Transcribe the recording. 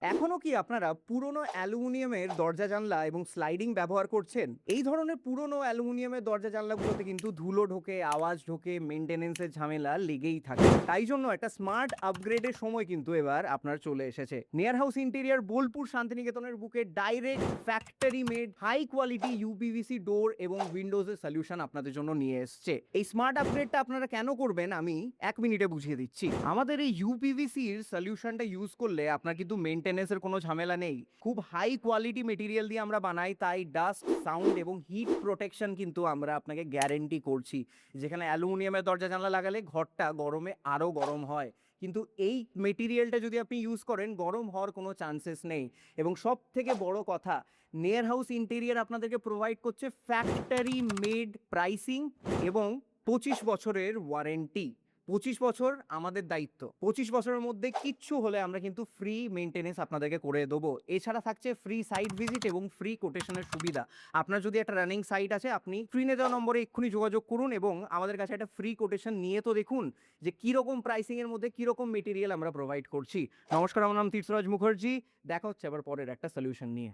এখনো কি আপনারা পুরনো অ্যালুমিনিয়ামের দরজা জানলা এবং স্লাইডিং ব্যবহার করছেন? এই ধরনের পুরনো অ্যালুমিনিয়ামের দরজা জানলাগুলোতে কিন্তু ধুলো ঢোকে, আওয়াজ ঢোকে, মেইনটেন্যান্সের ঝামেলা লেগেই থাকে। তাই জন্য একটা স্মার্ট আপগ্রেডের সময় কিন্তু এবার আপনার চলে এসেছে। নেয়ার হাউস ইন্টেরিয়র বোলপুর শান্তিনিকেতনের বুকে direct factory made high quality UPVC door এবং উইন্ডোজের সলিউশন আপনাদের জন্য নিয়ে এসছে। এই স্মার্ট আপগ্রেডটা আপনারা কেন করবেন আমি 1 মিনিটে বুঝিয়ে দিচ্ছি। আমাদের এই ইউপিভিসির সলিউশনটা ইউজ করলে আপনার কিন্তু মেইনটেন্যান্সের কোনো ঝামেলা নেই। খুব হাই কোয়ালিটি মেটেরিয়াল দিয়ে আমরা বানাই, তাই ডাস্ট, সাউন্ড এবং হিট প্রোটেকশন কিন্তু আমরা আপনাকে গ্যারেন্টি করছি। যেখানে অ্যালুমিনিয়ামের দরজা জানলা লাগালে ঘরটা গরমে আরও গরম হয়, কিন্তু এই মেটেরিয়ালটা যদি আপনি ইউজ করেন গরম হওয়ার কোনো চান্সেস নেই। এবং সব থেকে বড় কথা, নেয়ার হাউস ইন্টেরিয়র আপনাদেরকে প্রোভাইড করছে ফ্যাক্টরি মেড প্রাইসিং এবং 25 বছরের ওয়ারেন্টি। 25 বছর আমাদের দায়িত্ব। 25 বছরের মধ্যে কিচ্ছু হলে আমরা কিন্তু ফ্রি মেইনটেনেন্স আপনাদেরকে করে দেবো। এছাড়া থাকছে ফ্রি সাইট ভিজিট এবং ফ্রি কোটেশনের সুবিধা। আপনার যদি একটা রানিং সাইট আছে, আপনি স্ক্রিনে দেওয়া নম্বরে এক্ষুনি যোগাযোগ করুন এবং আমাদের কাছে একটা ফ্রি কোটেশন নিয়ে তো দেখুন যে কীরকম প্রাইসিংয়ের মধ্যে কীরকম মেটেরিয়াল আমরা প্রোভাইড করছি। নমস্কার, আমার নাম তীর্থরাজ মুখার্জি। দেখা হচ্ছে আবার পরের একটা সলিউশন নিয়ে।